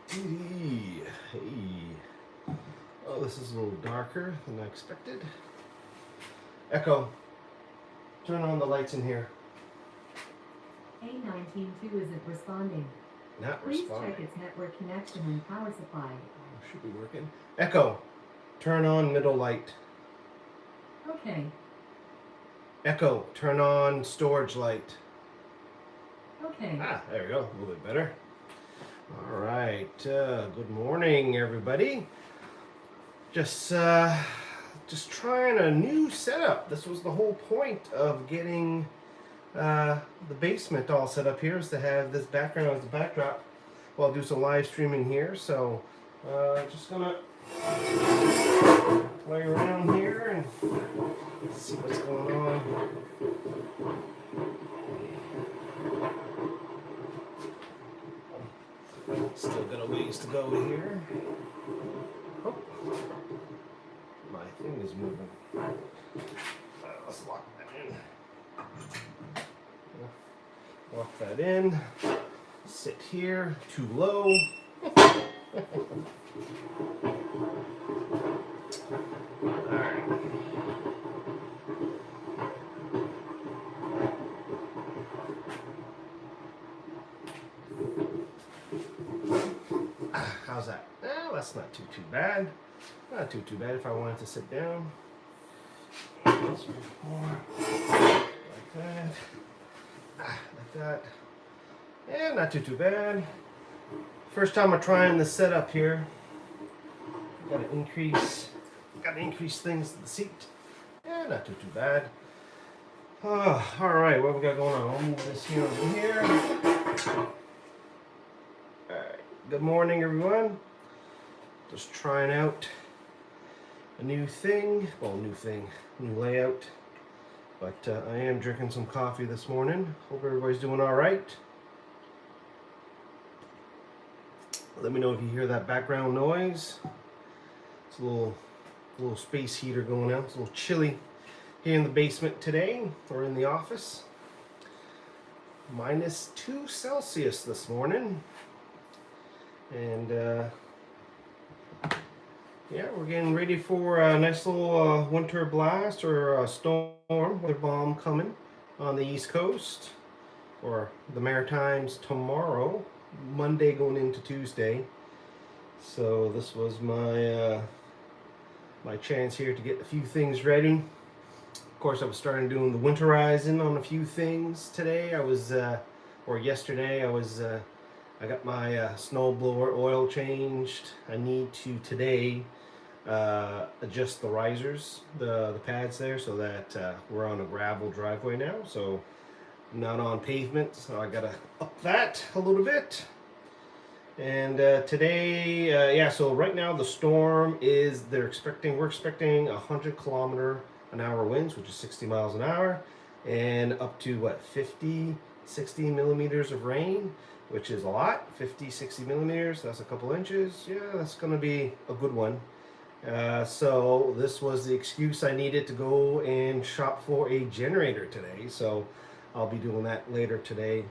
Hey. Oh, this is a little darker than I expected. Echo, turn on the lights in here. A192 isn't responding. Not Please responding. check its network connection and power supply. Should be working. Echo, turn on middle light. Okay. Echo, turn on storage light. Okay. Ah, there we go. A little bit better. All right. Good morning, everybody. Just trying a new setup. This was the whole point of getting the basement all set up here, is to have this background as the backdrop while I'll do some live streaming here. So just gonna play around here and see what's going on. Still got a ways to go here. Oh, my thing is moving. Let's lock that in. Lock that in. Sit here. Too low. Alright. How's that? Well, that's not too bad. Not too bad if I wanted to sit down. Like that. Like that. Yeah, not too bad. First time I'm trying this setup here. Gotta increase things to the seat. Yeah, not too bad. Oh, all right, what we got going on? I'll move this here over here. All right. Good morning, everyone. Just trying out a new thing. Well, new layout. But I am drinking some coffee this morning. Hope everybody's doing all right. Let me know if you hear that background noise. It's a little space heater going out. It's a little chilly here in the basement today, or in the office. -2 Celsius this morning. And yeah, we're getting ready for a nice little winter blast or a storm, weather bomb coming on the East Coast, or the Maritimes tomorrow, Monday going into Tuesday. So this was my my chance here to get a few things ready. Of course, I was starting doing the winterizing on a few things today. Or yesterday, I got my snowblower oil changed. I need to today adjust the risers, the pads there, so that we're on a gravel driveway now, so not on pavement. So I gotta up that a little bit. And today, yeah. So right now the storm is we're expecting 100-kilometer-an-hour winds, which is 60 miles an hour, and up to what 50-60 millimeters of rain, which is a lot. 50-60 millimeters, that's a couple inches. Yeah, that's gonna be a good one. So this was the excuse I needed to go and shop for a generator today. So I'll be doing that later today.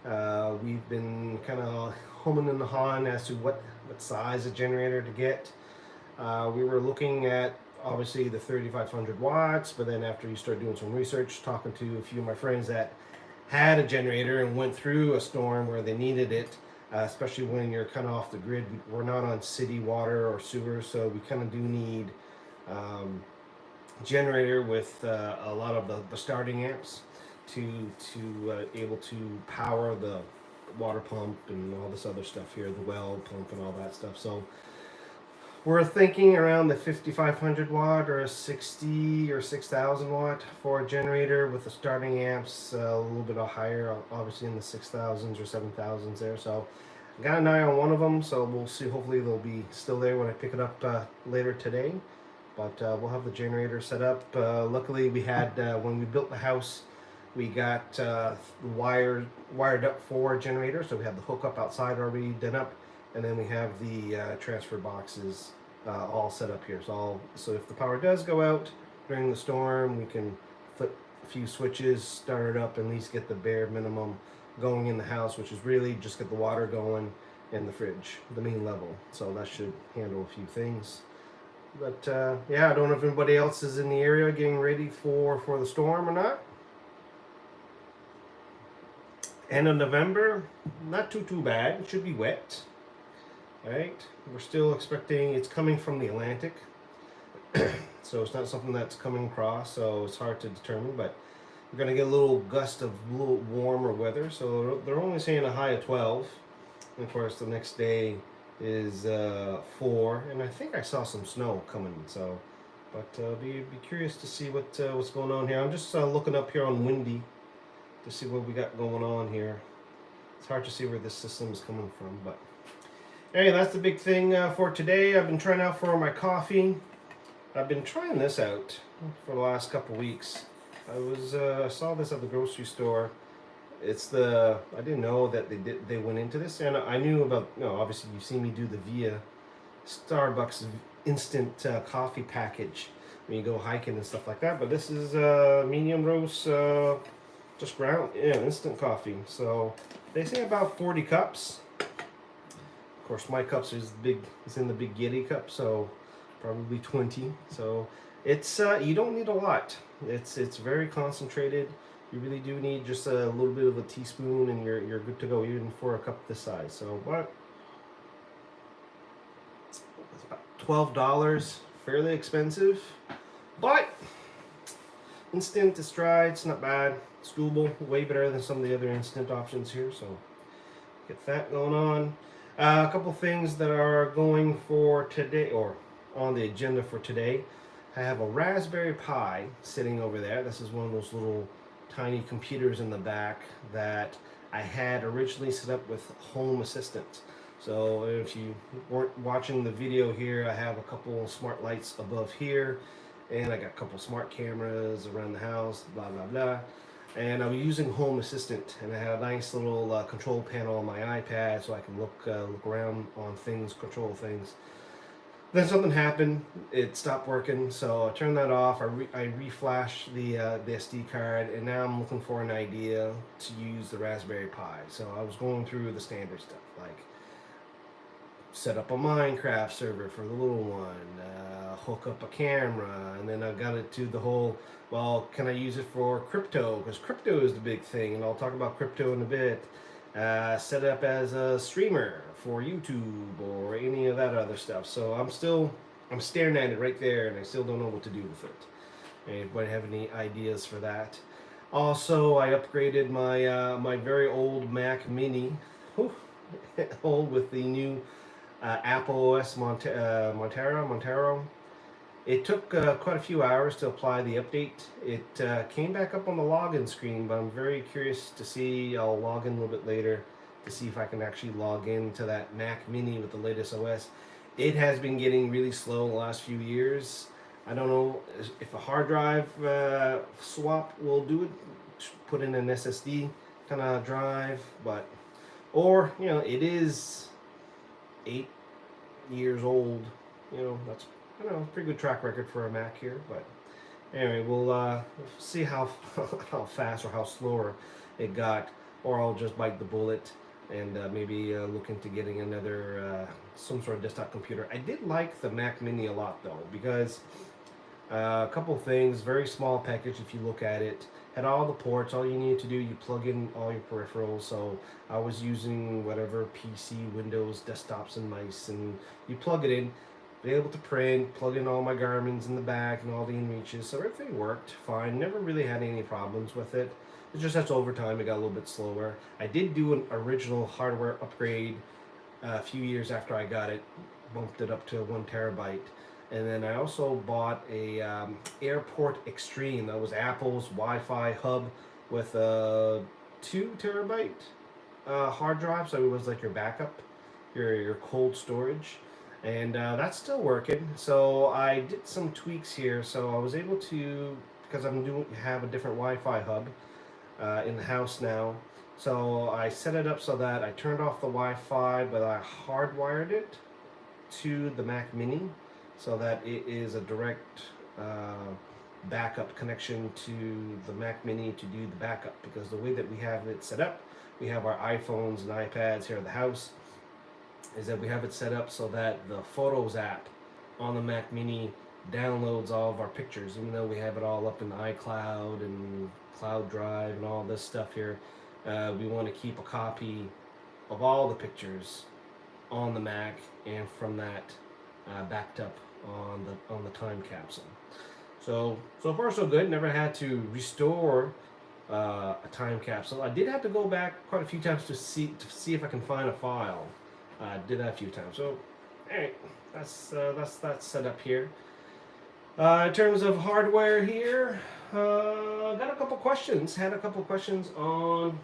We've been kind of humming and hawing as to what size of generator to get. We were looking at obviously the 3,500 watts, but then after you start doing some research, talking to a few of my friends that had a generator and went through a storm where they needed it, especially when you're kind of off the grid. We're not on city water or sewer, so we kind of do need generator with a lot of the starting amps to able to power the water pump and all this other stuff here, the well pump and all that stuff. So we're thinking around the 5,500 watt or a 60 or 6,000 watt for a generator with the starting amps a little bit higher, obviously in the 6,000s or 7,000s there. So I got an eye on one of them, so we'll see. Hopefully they'll be still there when I pick it up later today. But we'll have the generator set up. Luckily we had, when we built the house, we got wired up for a generator, so we have the hookup outside already done up, and then we have the transfer boxes all set up here. So if the power does go out during the storm, we can flip a few switches, start it up, and at least get the bare minimum going in the house, which is really just get the water going and the fridge, the main level. So that should handle a few things. But yeah, I don't know if anybody else is in the area getting ready for the storm or not. End of November, not too bad. It should be wet. Right? We're still expecting, it's coming from the Atlantic. So it's not something that's coming across, so it's hard to determine, but we're going to get a little gust of a little warmer weather. So they're only saying a high of 12. And of course, the next day is 4, and I think I saw some snow coming. So, but be curious to see what's going on here. I'm just looking up here on Windy to see what we got going on here. It's hard to see where this system is coming from, but anyway, that's the big thing for today. I've been trying out for my coffee. I've been trying this out for the last couple weeks. I saw this at the grocery store. It's I didn't know that they went into this, and I knew about, obviously you've seen me do the Via Starbucks instant coffee package when you go hiking and stuff like that, but this is medium roast, just ground, instant coffee. So they say about 40 cups. Of course, my cups is in the big Yeti cup, so probably 20. So it's you don't need a lot. It's very concentrated. You really do need just a little bit of a teaspoon, and you're good to go, even for a cup this size. So what? It's about $12, fairly expensive, but instant is dry. It's not bad. It's doable. Way better than some of the other instant options here. So get that going on. A couple things that are going for today, or on the agenda for today. I have a Raspberry Pi sitting over there. This is one of those little tiny computers in the back that I had originally set up with Home Assistant. So if you weren't watching the video here, I have a couple smart lights above here, and I got a couple smart cameras around the house, blah blah blah. And I was using Home Assistant, and I had a nice little control panel on my iPad, so I can look around on things, control things. Then something happened, it stopped working, so I turned that off. I reflashed the SD card, and now I'm looking for an idea to use the Raspberry Pi. So I was going through the standard stuff, like set up a Minecraft server for the little one, hook up a camera, and then I got it to the whole, well, can I use it for crypto? Because crypto is the big thing, and I'll talk about crypto in a bit. Set it up as a streamer for YouTube or any of that other stuff. So I'm staring at it right there, and I still don't know what to do with it. Anybody have any ideas for that? Also, I upgraded my very old Mac Mini, old, with the new Apple OS Montero. It took quite a few hours to apply the update. It came back up on the login screen, but I'm very curious to see. I'll log in a little bit later to see if I can actually log into that Mac Mini with the latest OS. It has been getting really slow the last few years. I don't know if a hard drive swap will do it. Put in an SSD kind of drive, or it is 8 years old. That's pretty good track record for a Mac here. But anyway, we'll see how fast or how slower it got, or I'll just bite the bullet and maybe look into getting another some sort of desktop computer. I did like the Mac Mini a lot though, because a couple things. Very small package if you look at it. Had all the ports. All you need to do, you plug in all your peripherals. So I was using whatever PC, Windows, desktops, and mice, and you plug it in. Be able to print, plug in all my Garmin's in the back and all the inReaches, so everything worked fine. Never really had any problems with it. It's just that over time it got a little bit slower. I did do an original hardware upgrade a few years after I got it, bumped it up to 1 terabyte, and then I also bought a Airport Extreme. That was Apple's Wi-Fi hub with a 2 terabyte hard drive, so it was like your backup, your cold storage. And that's still working. So I did some tweaks here. So I was able to, because have a different Wi-Fi hub in the house now. So I set it up so that I turned off the Wi-Fi, but I hardwired it to the Mac Mini, so that it is a direct backup connection to the Mac Mini to do the backup. Because the way that we have it set up, we have our iPhones and iPads here at the house. is that we have it set up so that the Photos app on the Mac Mini downloads all of our pictures, even though we have it all up in iCloud and Cloud Drive and all this stuff here. We want to keep a copy of all the pictures on the Mac, and from that backed up on the time capsule. So far so good. Never had to restore a time capsule. I did have to go back quite a few times to see if I can find a file. I did that a few times. So, all right, that's set up here. In terms of hardware here, got a couple questions. Had a couple questions on.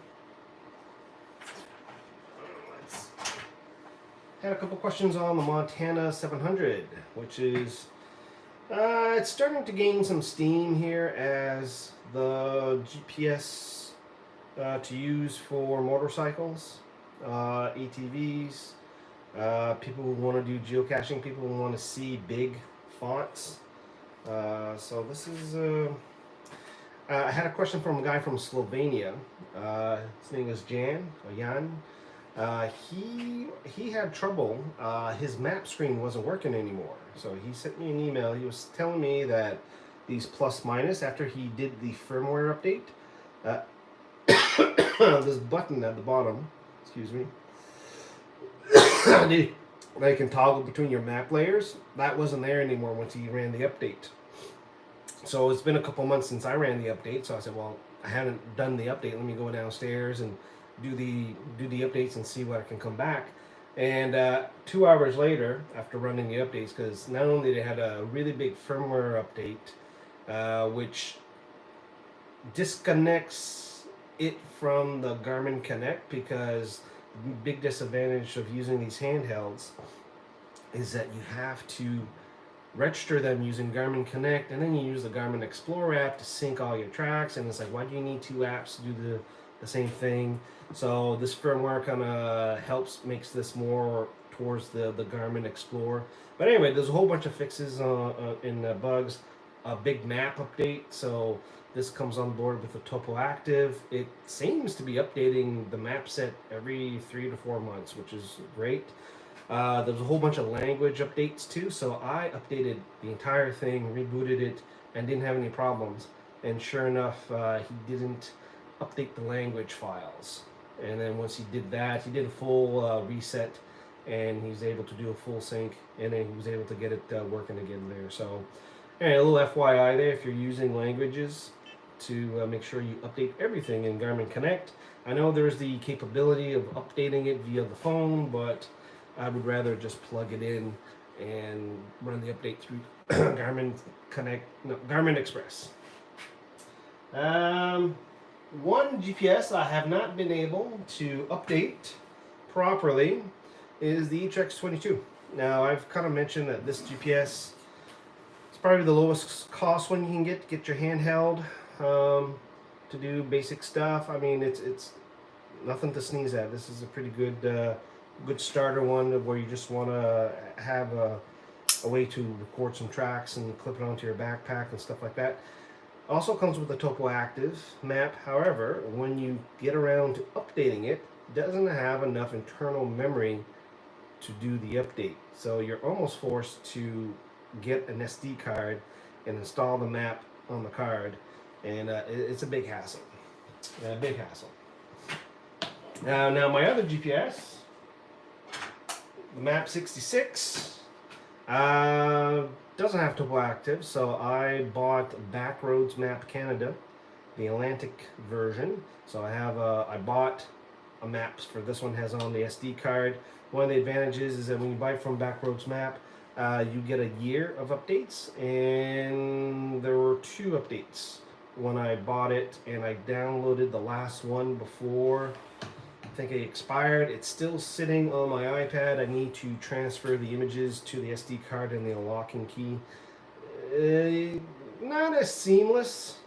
Had a couple questions on the Montana 700, which is it's starting to gain some steam here as the GPS to use for motorcycles, ATVs, people who want to do geocaching, people who want to see big fonts. So this is. I had a question from a guy from Slovenia. His name is Jan. He had trouble. His map screen wasn't working anymore. So he sent me an email. He was telling me that these plus minus, after he did the firmware update, this button at the bottom, excuse me, that you can toggle between your map layers, that wasn't there anymore once he ran the update. So it's been a couple months since I ran the update. So I said, well, I haven't done the update. Let me go downstairs and do the updates and see what I can come back. And 2 hours later, after running the updates, because not only they had a really big firmware update, which disconnects it from the Garmin Connect, because the big disadvantage of using these handhelds is that you have to register them using Garmin Connect, and then you use the Garmin Explorer app to sync all your tracks, and it's like, why do you need two apps to do the same thing? So this firmware kind of makes this more towards the Garmin Explorer. But anyway, there's a whole bunch of fixes in bugs, a big map update. So this comes on board with the Topo Active. It seems to be updating the map set every 3 to 4 months, which is great. There's a whole bunch of language updates too. So I updated the entire thing, rebooted it, and didn't have any problems. And sure enough, he didn't update the language files. And then once he did that, he did a full reset, and he was able to do a full sync, and then he was able to get it working again there. So anyway, a little FYI there, if you're using languages, to make sure you update everything in Garmin Connect. I know there's the capability of updating it via the phone, but I would rather just plug it in and run the update through Garmin Express. One GPS I have not been able to update properly is the Etrex 22. Now, I've kind of mentioned that this GPS is probably the lowest cost one you can get your handheld to do basic stuff. I mean, it's nothing to sneeze at. This is a pretty good starter one where you just want to have a way to record some tracks and clip it onto your backpack and stuff like that. Also comes with a Topo Active map. However, when you get around to updating it, it doesn't have enough internal memory to do the update. So you're almost forced to get an SD card and install the map on the card, and it's a big hassle. Big hassle. Now my other GPS, the Map 66, doesn't have Topo Active, so I bought Backroads Map Canada, the Atlantic version. So I bought a map for this one, has on the SD card. One of the advantages is that when you buy from Backroads Map, you get a year of updates, and there were 2 updates when I bought it, and I downloaded the last one before I think it expired. It's still sitting on my iPad. I need to transfer the images to the SD card and the unlocking key. Not as seamless.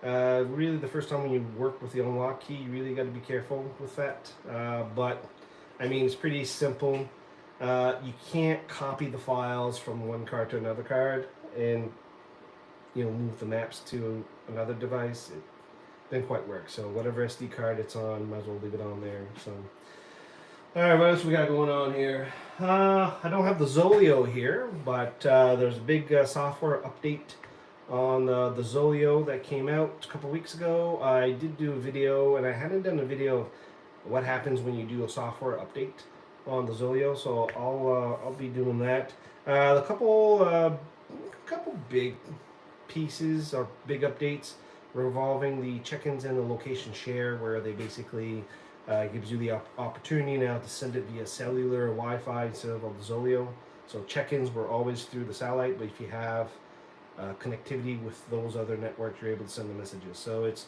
Really, the first time when you work with the unlock key, you really got to be careful with that. But I mean, it's pretty simple. You can't copy the files from one card to another card and move the maps to another device. It didn't quite work. So whatever SD card it's on, might as well leave it on there. So All right, what else we got going on here? I don't have the Zolio here, but there's a big software update on the Zolio that came out a couple weeks ago. I did do a video, and I hadn't done a video of what happens when you do a software update on the Zolio, so I'll be doing that. The couple big pieces or big updates revolving the check-ins and the location share, where they basically gives you the opportunity now to send it via cellular or Wi-Fi instead of the Zolio. So check-ins were always through the satellite, but if you have connectivity with those other networks, you're able to send the messages. So it's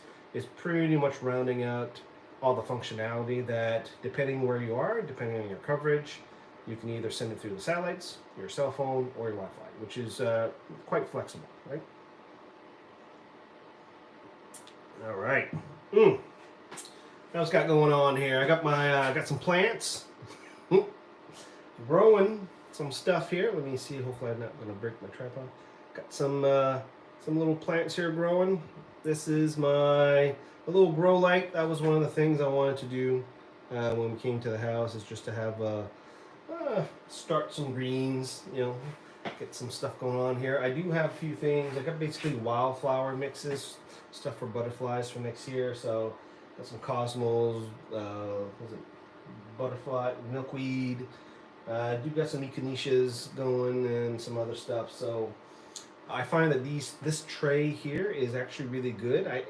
pretty much rounding out all the functionality that, depending where you are, depending on your coverage, you can either send it through the satellites, your cell phone, or your Wi-Fi, which is quite flexible, right? All right. What else got going on here? I got my got some plants growing some stuff here. Let me see. Hopefully, I'm not going to break my tripod. Got some little plants here growing. This is my little grow light. That was one of the things I wanted to do when we came to the house. Is just to have start some greens. You know, get some stuff going on here. I do have a few things. I got basically wildflower mixes, stuff for butterflies for next year. So. Got some cosmos, was it butterfly, milkweed. I do got some echinacea going and some other stuff. So I find that this tray here is actually really good. I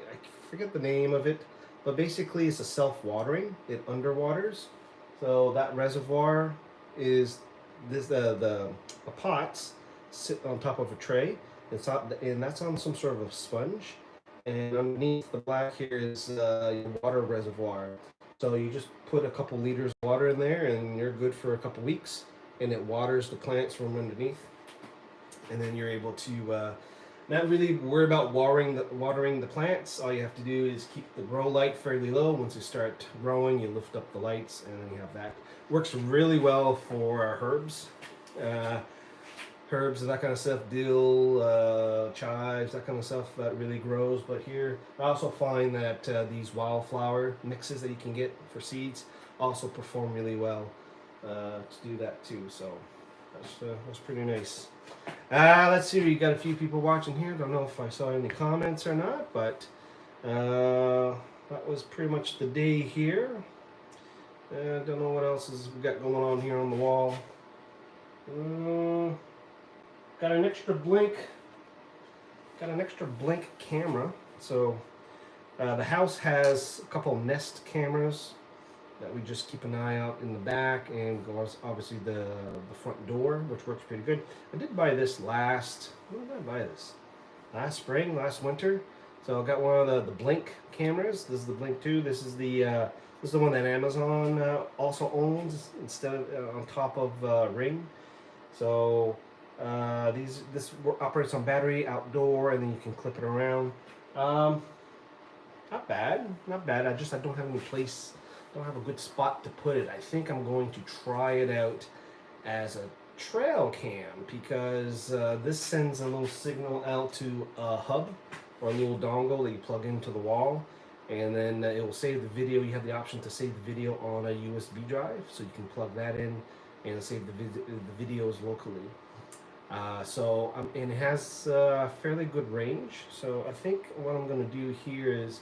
forget the name of it, but basically it's a self-watering. It underwaters. So that reservoir is this the pots sit on top of a tray. It's not, and that's on some sort of a sponge. And underneath the black here is your water reservoir. So you just put a couple liters of water in there and you're good for a couple weeks, and it waters the plants from underneath. And then you're able to not really worry about watering the plants. All you have to do is keep the grow light fairly low. Once you start growing, you lift up the lights, and then you have that. Works really well for herbs. Herbs and that kind of stuff, dill, chives, that kind of stuff that really grows. But here, I also find that these wildflower mixes that you can get for seeds also perform really well to do that too. So that's pretty nice. Let's see, we got a few people watching here. Don't know if I saw any comments or not, but that was pretty much the day here. Don't know what else we got going on here on the wall. Got an extra blink camera. So the house has a couple Nest cameras that we just keep an eye out in the back, and obviously the front door, which works pretty good. I did buy this when did I buy this? Last spring, last winter. So I got one of the Blink cameras. This is the Blink 2. This is the one that Amazon also owns instead of on top of Ring. So this operates on battery, outdoor, and then you can clip it around. Not bad. I don't have any place, don't have a good spot to put it. I think I'm going to try it out as a trail cam, because this sends a little signal out to a hub or a little dongle that you plug into the wall, and then it will save the video. You have the option to save the video on a USB drive, so you can plug that in and save the videos locally. And it has fairly good range. So I think what I'm going to do here is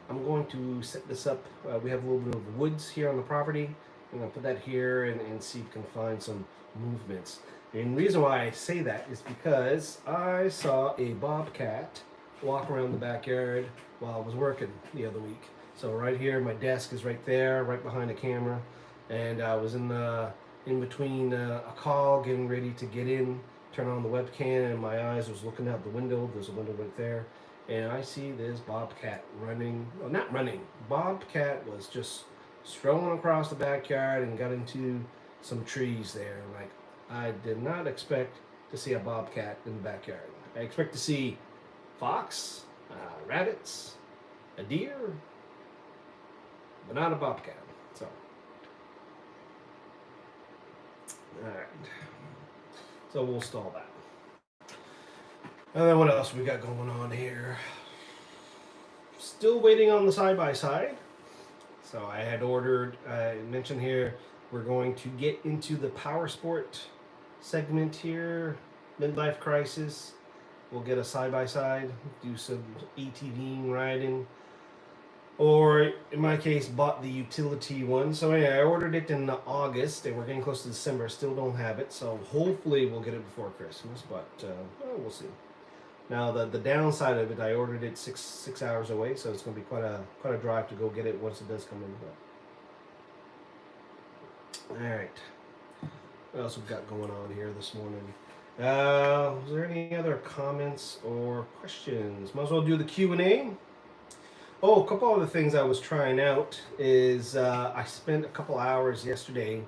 I'm going to set this up. We have a little bit of woods here on the property. I'm going to put that here and see if we can find some movements. And the reason why I say that is because I saw a bobcat walk around the backyard while I was working the other week. So right here, my desk is right there, right behind the camera, and I was in between a call, getting ready to get in, turn on the webcam, and my eyes was looking out the window. There's a window right there, and I see this bobcat running. Well, not running. Bobcat was just strolling across the backyard and got into some trees there. Like, I did not expect to see a bobcat in the backyard. I expect to see fox, rabbits, a deer, but not a bobcat. So, all right. So we'll stall that. And then what else we got going on here? Still waiting on the side-by-side. So I had ordered, I mentioned here, We're going to get into the power sport segment here, midlife crisis. We'll get a side-by-side, do some ATVing, riding, or in my case, bought the utility one. So anyway, I ordered it in August, and we're getting close to December. Still don't have it, so hopefully we'll get it before Christmas, but well, we'll see. Now the downside of it, I ordered it six hours away, so it's going to be quite a drive to go get it once it does come in. But all right, what else we've got going on here this morning? Was there any other comments or questions? Might as well do the Q&A. Oh, a couple other things I was trying out is I spent a couple hours yesterday.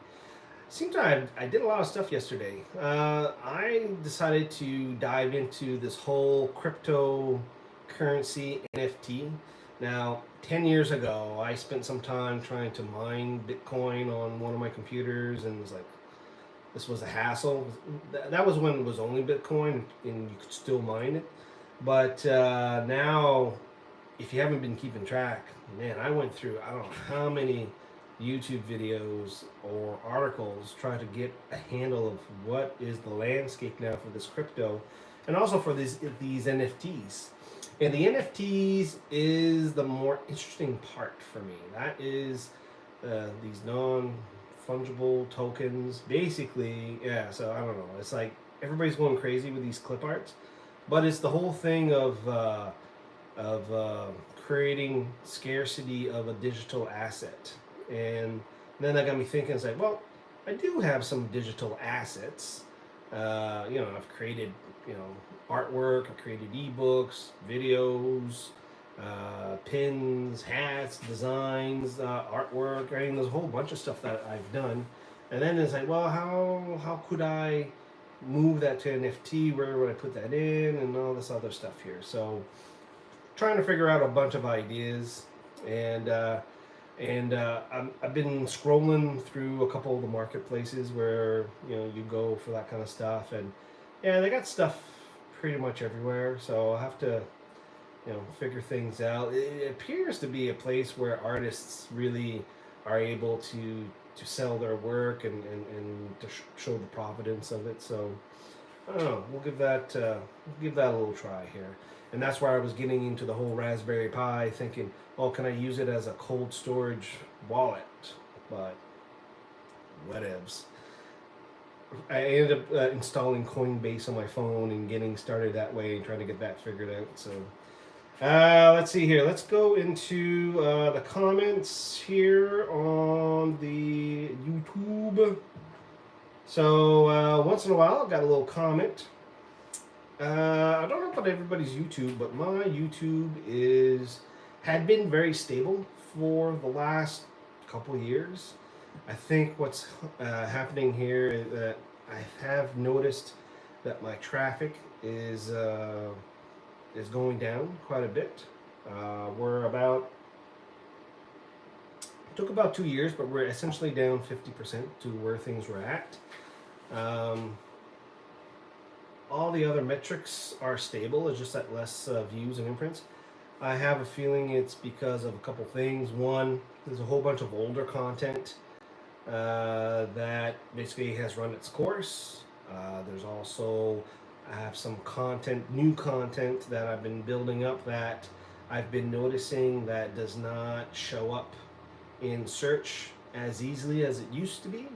Seems like I did a lot of stuff yesterday. I decided to dive into this whole cryptocurrency NFT. Now, 10 years ago, I spent some time trying to mine Bitcoin on one of my computers, and it was like, this was a hassle. That was when it was only Bitcoin, and you could still mine it. But now, if you haven't been keeping track, man, I went through, I don't know how many YouTube videos or articles trying to get a handle of what is the landscape now for this crypto, and also for these NFTs. And the NFTs is the more interesting part for me. That is these non-fungible tokens. Basically, yeah, so I don't know. It's like everybody's going crazy with these clip arts, but it's the whole thing of creating scarcity of a digital asset. And then that got me thinking, it's like, well, I do have some digital assets. I've created, artwork, I've created ebooks, videos, pins, hats, designs, artwork. I mean, there's a whole bunch of stuff that I've done. And then it's like, well, how could I move that to NFT? Where would I put that in? And all this other stuff here. So trying to figure out a bunch of ideas, and I've been scrolling through a couple of the marketplaces where you go for that kind of stuff, and yeah, they got stuff pretty much everywhere. So I'll have to figure things out. It appears to be a place where artists really are able to sell their work and to show the providence of it. So I don't know. We'll give that a little try here. And that's why I was getting into the whole Raspberry Pi, thinking, oh, can I use it as a cold storage wallet? But whatevs. I ended up installing Coinbase on my phone and getting started that way and trying to get that figured out. So let's see here. Let's go into the comments here on the YouTube. So once in a while, I've got a little comment. I don't know about everybody's YouTube, but my YouTube had been very stable for the last couple of years. I think what's happening here is that I have noticed that my traffic is going down quite a bit. It took about 2 years, but we're essentially down 50% to where things were at. All the other metrics are stable. It's just that less views and imprints. I have a feeling it's because of a couple things. One, there's a whole bunch of older content that basically has run its course. There's also, I have some new content that I've been building up that I've been noticing that does not show up in search as easily as it used to be.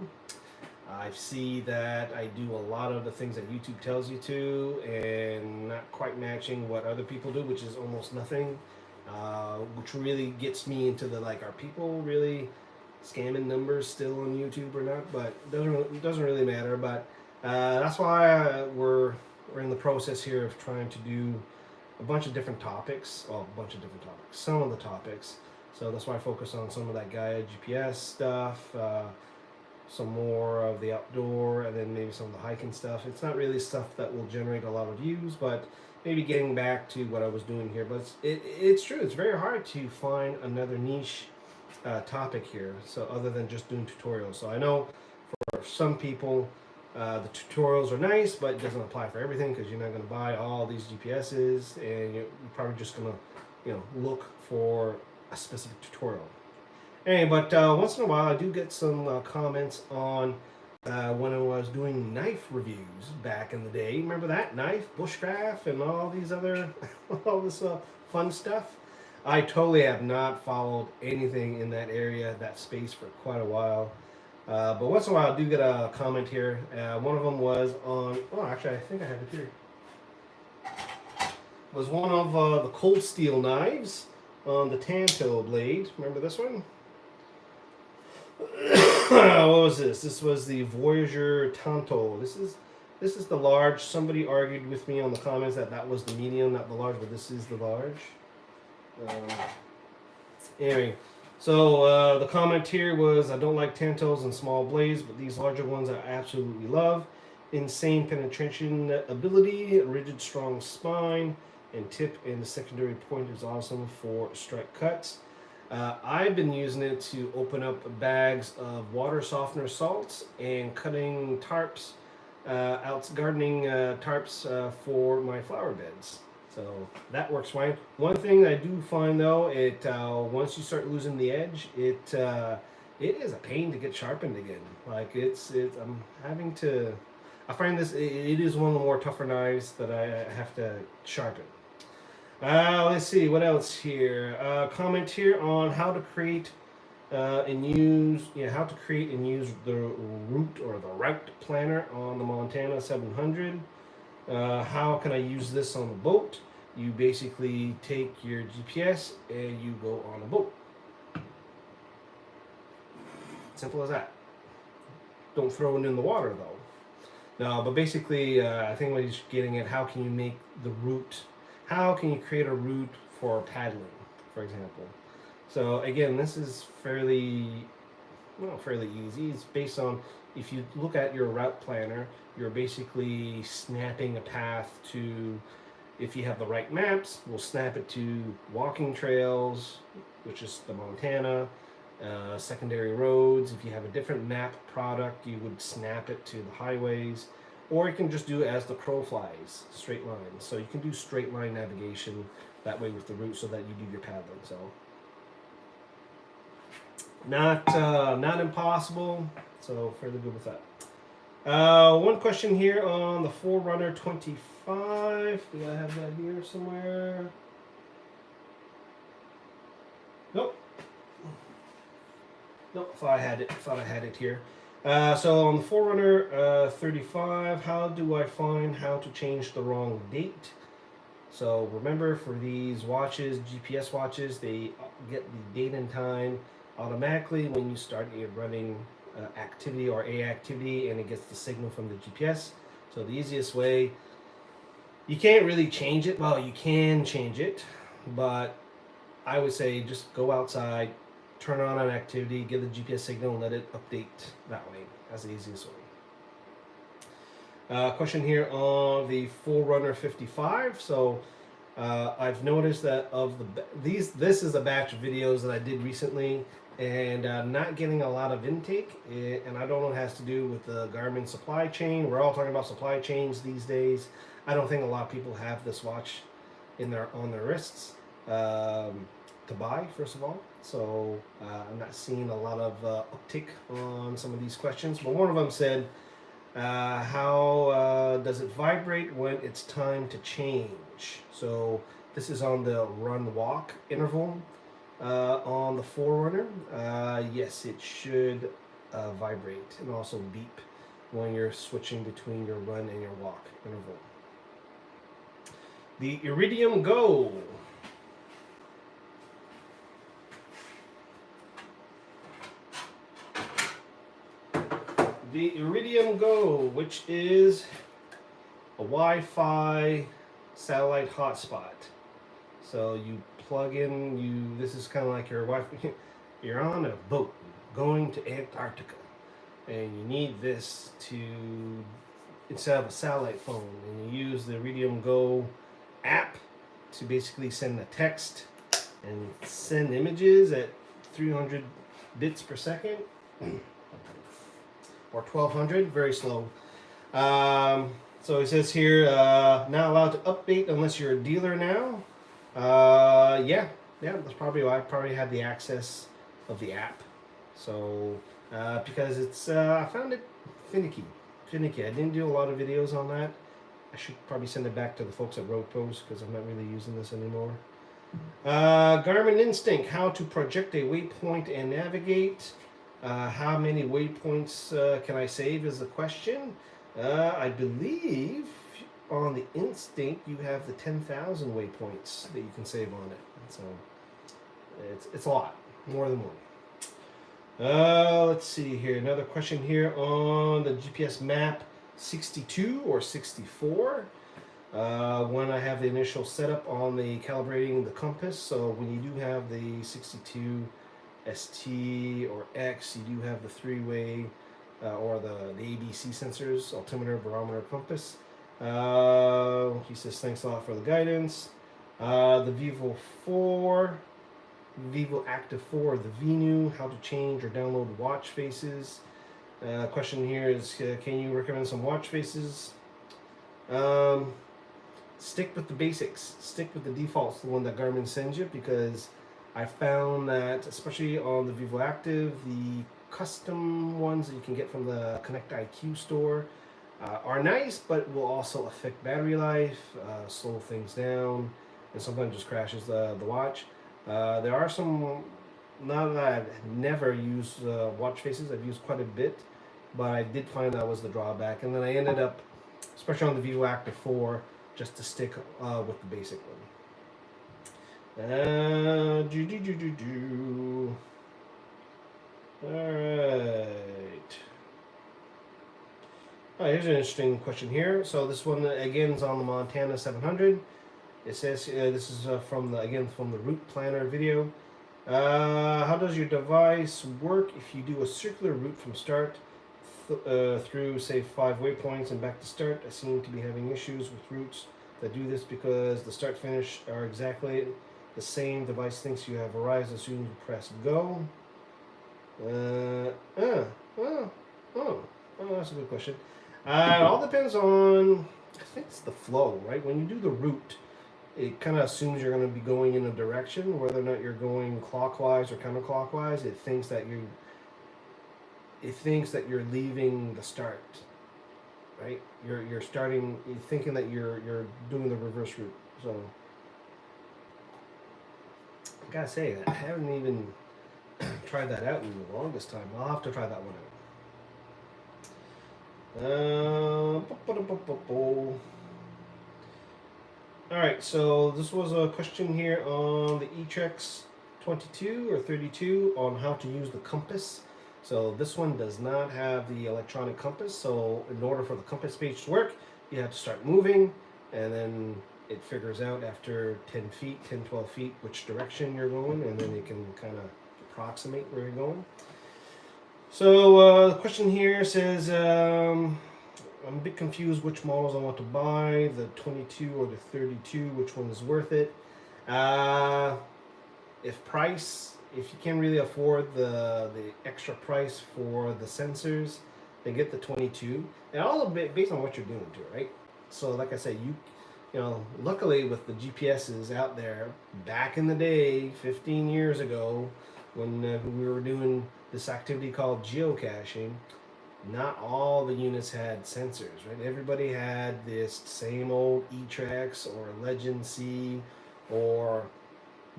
I see that I do a lot of the things that YouTube tells you to and not quite matching what other people do, which is almost nothing, which really gets me into are people really scamming numbers still on YouTube or not? But it doesn't really matter. But that's why we're in the process here of trying to do a bunch of different topics. Well, a bunch of different topics. Some of the topics. So that's why I focus on some of that Gaia GPS stuff. Some more of the outdoor, and then maybe some of the hiking stuff. It's not really stuff that will generate a lot of views, but maybe getting back to what I was doing here. But it's true. It's very hard to find another niche topic here. So other than just doing tutorials. So I know for some people, the tutorials are nice, but it doesn't apply for everything because you're not going to buy all these GPSs, and you're probably just going to, look for a specific tutorial. Anyway, but once in a while I do get some comments on when I was doing knife reviews back in the day. Remember that? Knife, bushcraft, and all these other, all this fun stuff. I totally have not followed anything in that area, that space for quite a while. But once in a while I do get a comment here. One of them was on, oh, actually, I think I have it here. Was one of the cold steel knives on the Tanto blade. Remember this one? What was this? This was the Voyager Tanto. This is the large. Somebody argued with me on the comments that that was the medium, not the large, but this is the large. Anyway, so the comment here was, I don't like Tantos and small blades, but these larger ones I absolutely love. Insane penetration ability, rigid strong spine, and tip and the secondary point is awesome for strike cuts. I've been using it to open up bags of water softener salts and cutting tarps, gardening tarps for my flower beds. So that works fine. One thing I do find though, it once you start losing the edge, it is a pain to get sharpened again. Like I'm having to. I find this it is one of the more tougher knives that I have to sharpen. Let's see what else here. Comment here on how to create and use how to create and use the route or the route planner on the Montana 700. How can I use this on the boat? You basically take your GPS and you go on a boat. Simple as that. Don't throw it in the water though. No, but basically, I think what he's getting at, how can you make the route? How can you create a route for paddling, for example? So again, this is fairly easy. It's based on, if you look at your route planner, you're basically snapping a path to, if you have the right maps, we'll snap it to walking trails, which is the Montana, secondary roads. If you have a different map product, you would snap it to the highways, or you can just do it as the crow flies, straight lines. So you can do straight line navigation that way with the route so that you do your paddling. So not impossible, so fairly good with that. One question here on the Forerunner 25. Do I have that here somewhere? Nope. Thought I had it here. So on the Forerunner 35, how do I find how to change the wrong date? So remember, for these watches, GPS watches, they get the date and time automatically when you start a running activity or a activity, and it gets the signal from the GPS. So the easiest way, you can't really change it. Well, you can change it, but I would say just go outside, turn on an activity, give the GPS signal, and let it update that way. That's the easiest way. Question here on the Forerunner 55. So I've noticed that of this is a batch of videos that I did recently, and not getting a lot of intake, and I don't know what it has to do with the Garmin supply chain. We're all talking about supply chains these days. I don't think a lot of people have this watch on their wrists to buy, first of all. So I'm not seeing a lot of uptick on some of these questions. But one of them said, how does it vibrate when it's time to change? So this is on the run-walk interval on the Forerunner. Yes, it should vibrate and also beep when you're switching between your run and your walk interval. The Iridium Go. The Iridium Go, which is a Wi-Fi satellite hotspot. So you plug in, this is kind of like your Wi-Fi. You're on a boat going to Antarctica, and you need this to, instead of a satellite phone, and you use the Iridium Go app to basically send a text and send images at 300 bits per second. Or 1200, very slow. So it says here, not allowed to update unless you're a dealer now. Yeah, that's probably why I probably had the access the app. So because it's I found it finicky. I didn't do a lot of videos on that. I should probably send it back to the folks at Road Pros because I'm not really using this anymore. Garmin Instinct, how to project a waypoint and navigate. How many waypoints can I save is the question. I believe on the Instinct you have the 10,000 waypoints that you can save on it. So it's a lot, more than one. Let's see here. Another question here on the GPS map 62 or 64. When I have the initial setup on the calibrating the compass. So when you do have the 62 ST or X, you do have the three-way or the ABC sensors, altimeter, barometer, compass. He says thanks a lot for the guidance. The Vivo Active 4, the Venu, how to change or download watch faces. Question here is, can you recommend some watch faces? Stick with the basics. Stick with the defaults, the one that Garmin sends you, because I found that, especially on the Vivo Active, the custom ones that you can get from the Connect IQ store are nice, but will also affect battery life, slow things down, and sometimes just crashes the watch. There are some, not that I've never used watch faces, I've used quite a bit, but I did find that was the drawback. And then I ended up, especially on the Vivo Active 4, just to stick with the basic one. Alright. Oh, here's an interesting question here. So this one again is on the Montana 700. It says this is from the route planner video. How does your device work if you do a circular route from start through say 5 waypoints and back to start? I seem to be having issues with routes that do this because the start finish are exactly the same. Device thinks you have arrived as soon as you press go. That's a good question. It all depends on, I think it's the flow, right? When you do the route, it kind of assumes you're going to be going in a direction, whether or not you're going clockwise or counterclockwise. It thinks that you're leaving the start, right? You're thinking that you're doing the reverse route. So I gotta say, I haven't even tried that out in the longest time. I'll have to try that one out. Alright, so this was a question here on the Etrex 22 or 32 on how to use the compass. So this one does not have the electronic compass, so in order for the compass page to work, you have to start moving, and then it figures out after 10 feet, 10, 12 feet, which direction you're going, and then it can kind of approximate where you're going. So the question here says, I'm a bit confused which models I want to buy, the 22 or the 32, which one is worth it. If you can't really afford the extra price for the sensors, then get the 22. And all of it based on what you're doing too, right? So like I said, you know, luckily with the GPSs out there, back in the day, 15 years ago, when we were doing this activity called geocaching, not all the units had sensors, right? Everybody had this same old Etrex or Legend C or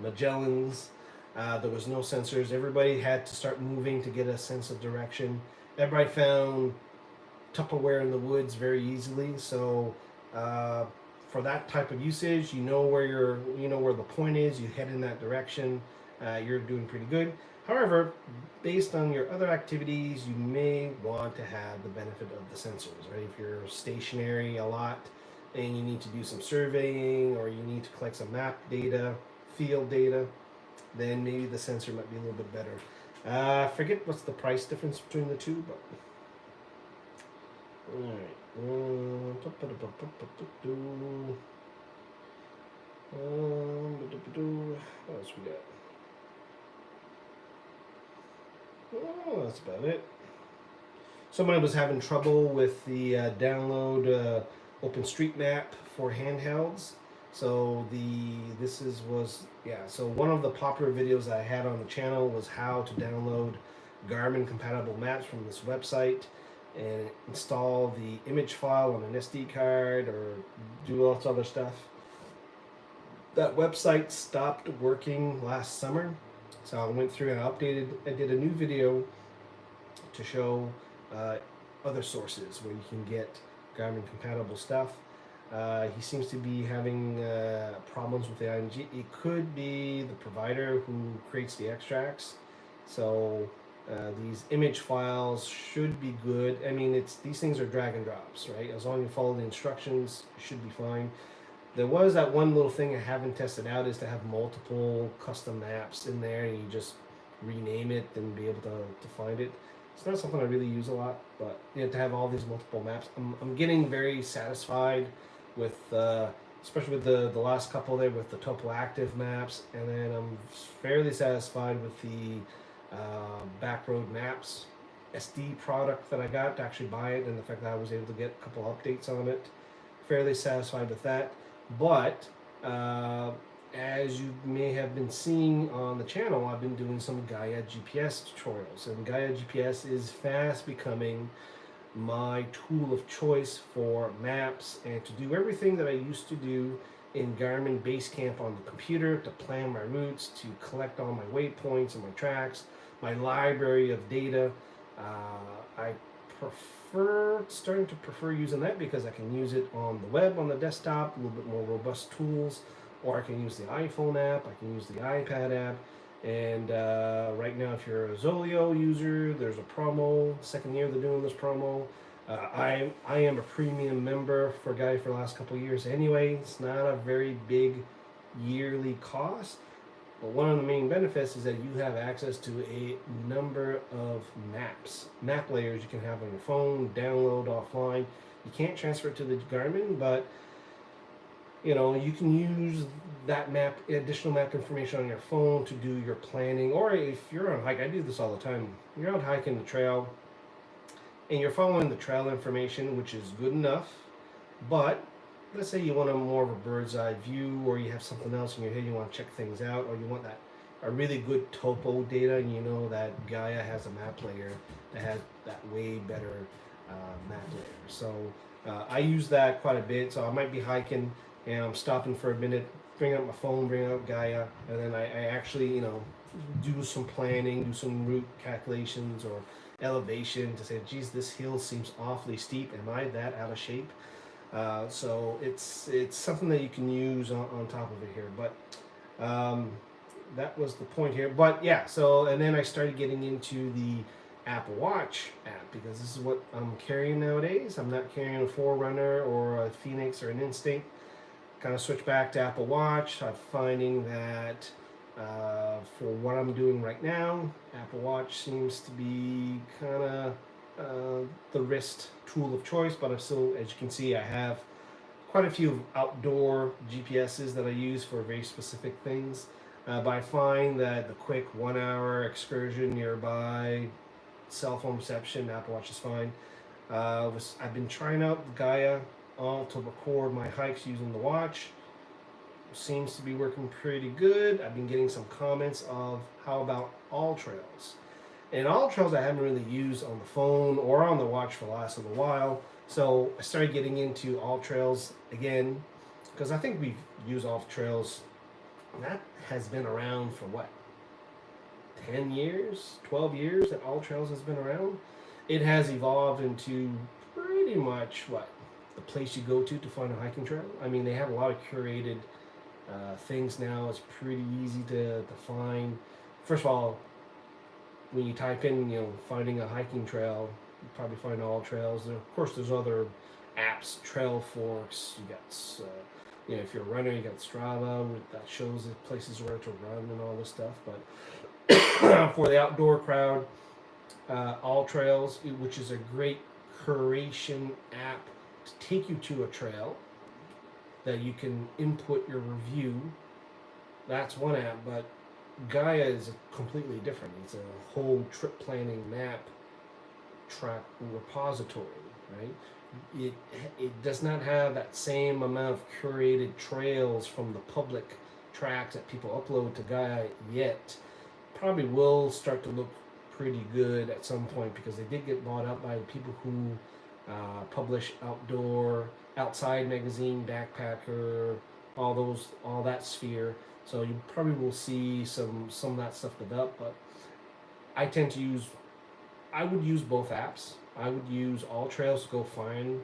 Magellan's. There was no sensors. Everybody had to start moving to get a sense of direction. Everybody found Tupperware in the woods very easily. So for that type of usage, you know where the point is. You head in that direction. You're doing pretty good. However, based on your other activities, you may want to have the benefit of the sensors, right? If you're stationary a lot and you need to do some surveying or you need to collect some map data, field data, then maybe the sensor might be a little bit better. I forget what's the price difference between the two, but alright. What else we got? Oh, that's about it. Somebody was having trouble with the download OpenStreetMap for handhelds. So so one of the popular videos I had on the channel was how to download Garmin compatible maps from this website and install the image file on an SD card or do lots of other stuff. That website stopped working last summer, so I went through and I did a new video to show uh, other sources where you can get Garmin compatible stuff. He seems to be having problems with the ING. It could be the provider who creates the extracts. So these image files should be good. I mean, these things are drag and drops, right? As long as you follow the instructions, it should be fine. There was that one little thing I haven't tested out is to have multiple custom maps in there and you just rename it and be able to find it. It's not something I really use a lot, but to have all these multiple maps, I'm getting very satisfied with, especially with the last couple there with the Topo Active maps, and then I'm fairly satisfied with the Backroad Maps SD product that I got to actually buy it, and the fact that I was able to get a couple updates on it. Fairly satisfied with that, but as you may have been seeing on the channel, I've been doing some Gaia GPS tutorials, and Gaia GPS is fast becoming my tool of choice for maps and to do everything that I used to do in Garmin Basecamp on the computer, to plan my routes, to collect all my waypoints and my tracks, my library of data. I starting to prefer using that because I can use it on the web, on the desktop, a little bit more robust tools, or I can use the iPhone app, I can use the iPad app, and right now if you're a Zolio user, there's a promo, second year they're doing this promo. I am a premium member for Gaia for the last couple of years anyway. It's not a very big yearly cost, but one of the main benefits is that you have access to a number of map layers you can have on your phone, download offline. You can't transfer it to the Garmin, but you can use that additional map information on your phone to do your planning. Or if you're on hike, I do this all the time. You're out hiking the trail and you're following the trail information, which is good enough, but let's say you want more of a bird's eye view, or you have something else in your head, you want to check things out, or you want a really good topo data, and you know that Gaia has a map layer that has that way better map layer. So I use that quite a bit. So I might be hiking and I'm stopping for a minute, bring up my phone, bring up Gaia, and then I actually do some planning, do some route calculations or elevation to say, geez, this hill seems awfully steep. Am I that out of shape? So it's something that you can use on top of it here. But that was the point here. But yeah, so and then I started getting into the Apple Watch app because this is what I'm carrying nowadays. I'm not carrying a Forerunner or a Phoenix or an Instinct. Kind of switch back to Apple Watch. I'm finding that for what I'm doing right now, Apple Watch seems to be kind of the wrist tool of choice, but I'm still, as you can see, I have quite a few outdoor GPSs that I use for very specific things. But I find that the quick 1 hour excursion nearby, cell phone reception, Apple Watch is fine. I've been trying out Gaia to record my hikes using the watch. Seems to be working pretty good. I've been getting some comments of how about all trails. And all trails I haven't really used on the phone or on the watch for the last little while. So I started getting into all trails again because I think we've used all trails. That has been around for what? 10 years, 12 years that all trails has been around. It has evolved into pretty much what? The place you go to find a hiking trail. I mean, they have a lot of curated things now. It's pretty easy to find. First of all, when you type in, finding a hiking trail, you probably find all trails. Of course, there's other apps, Trail Forks. You got, if you're a runner, you got Strava that shows the places where to run and all this stuff. But for the outdoor crowd, All Trails, which is a great curation app to take you to a trail that you can input your review. That's one app, but Gaia is completely different. It's a whole trip planning map track repository, right? it it does not have that same amount of curated trails from the public tracks that people upload to Gaia yet. Probably will start to look pretty good at some point because they did get bought up by people who publish outside magazine, backpacker, all that sphere. So you probably will see some of that stuff develop. But I tend to use I would use both apps. I would use All Trails to go find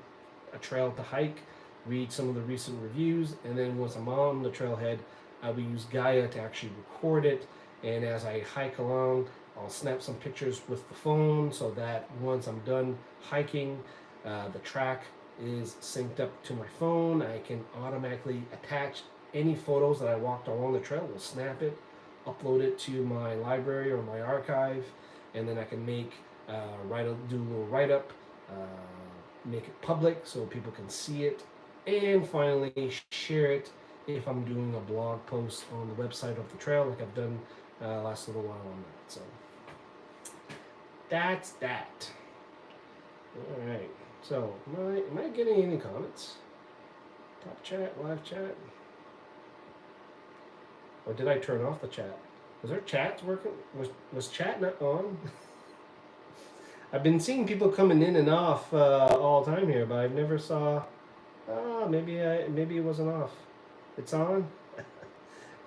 a trail to hike, read some of the recent reviews, and then once I'm on the trailhead, I will use Gaia to actually record it. And as I hike along, I'll snap some pictures with the phone so that once I'm done hiking, the track is synced up to my phone. I can automatically attach any photos that I walked along the trail, will snap it, upload it to my library or my archive, and then I can make do a little write up, make it public so people can see it, and finally share it if I'm doing a blog post on the website of the trail, like I've done last little while on that. So that's that. All right. So am I getting any comments? Top chat, live chat, or did I turn off the chat? Was our chat working? Was chat not on? I've been seeing people coming in and off all the time here, but I've never saw. Maybe it wasn't off. It's on.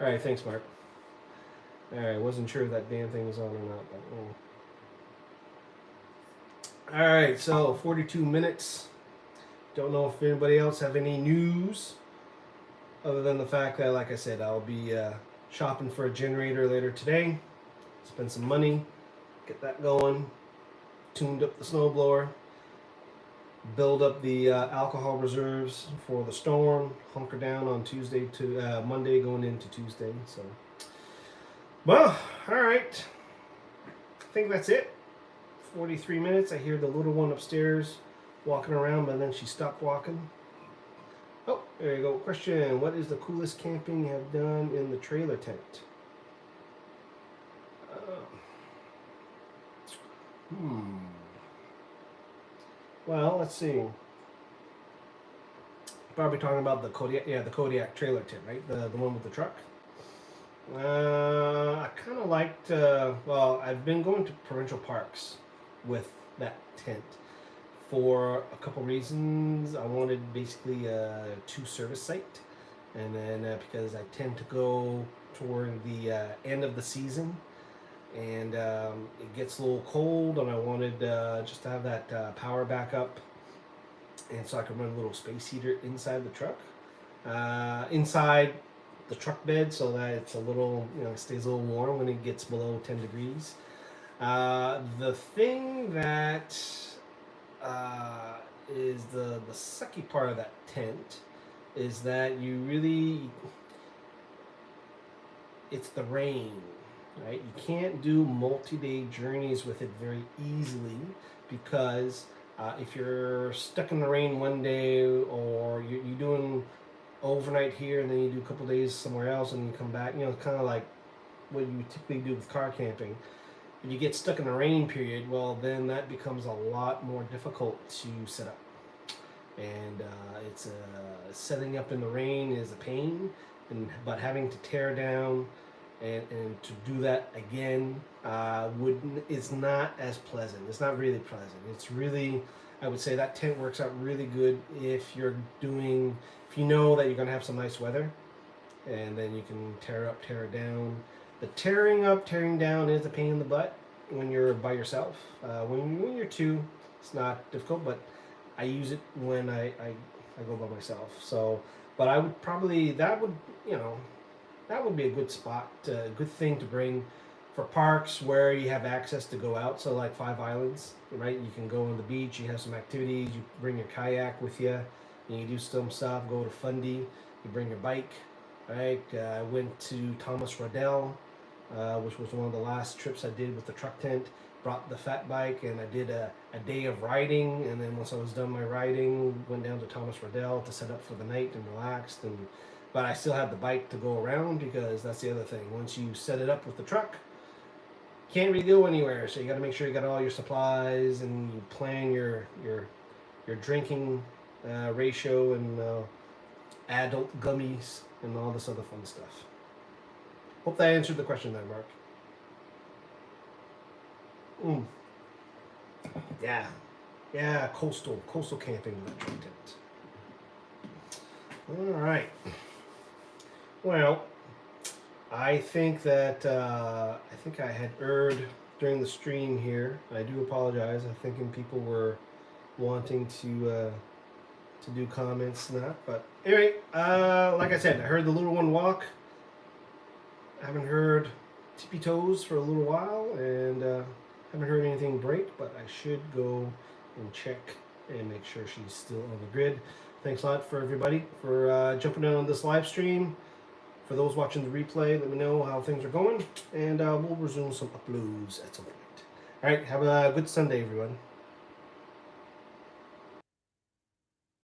All right, thanks, Mark. All right, wasn't sure if that damn thing was on or not. But, all right, so 42 minutes. Don't know if anybody else have any news, other than the fact that, like I said, I'll be shopping for a generator later today. Spend some money, get that going. Tuned up the snowblower, build up the alcohol reserves for the storm, hunker down on Tuesday to Monday going into Tuesday. So, well, all right. I think that's it. 43 minutes. I hear the little one upstairs walking around, but then she stopped walking. Oh, there you go. Question: what is the coolest camping you have done in the trailer tent? Well, let's see. Probably talking about the Kodiak trailer tent, right? The one with the truck. I kind of liked. Well, I've been going to provincial parks with that tent for a couple reasons. I wanted basically a 2-service site, and then because I tend to go toward the end of the season, and it gets a little cold, and I wanted just to have that power backup, and so I could run a little space heater inside the truck, inside the truck bed, so that it's a little, it stays a little warm when it gets below 10 degrees. The thing that is the sucky part of that tent is that it's the rain. Right? You can't do multi-day journeys with it very easily because if you're stuck in the rain one day, or you're doing overnight here and then you do a couple days somewhere else and you come back, kind of like what you typically do with car camping. If you get stuck in the rain period, well, then that becomes a lot more difficult to set up. And it's setting up in the rain is a pain, but having to tear down and to do that again is not as pleasant. It's not really pleasant. It's really, I would say that tent works out really good if you know that you're going to have some nice weather, and then you can tear up, tear down. The tearing up, tearing down is a pain in the butt when you're by yourself. When you're two, it's not difficult, but I use it when I go by myself. So, but I would probably, that would be a good spot, a good thing to bring for parks where you have access to go out. So like 5 Islands, right? You can go on the beach, you have some activities, you bring your kayak with you, and you do some stuff, go to Fundy, you bring your bike, right? I went to Thomas Riddell, which was one of the last trips I did with the truck tent, brought the fat bike, and I did a day of riding, and then once I was done my riding, went down to Thomas Riddell to set up for the night and relaxed. But I still had the bike to go around, because that's the other thing. Once you set it up with the truck, can't really go anywhere. So you got to make sure you got all your supplies and you plan your your drinking ratio and adult gummies and all this other fun stuff. Hope that answered the question there, Mark. Yeah, coastal camping electric tent. All right. Well, I think that I had erred during the stream here. I do apologize. I'm thinking people were wanting to do comments and that, but anyway, like I said, I heard the little one walk. I haven't heard tippy toes for a little while, and haven't heard anything break, but I should go and check and make sure she's still on the grid. Thanks a lot for everybody for jumping in on this live stream. For those watching the replay, let me know how things are going, and we'll resume some uploads at some point. All right, have a good Sunday, everyone.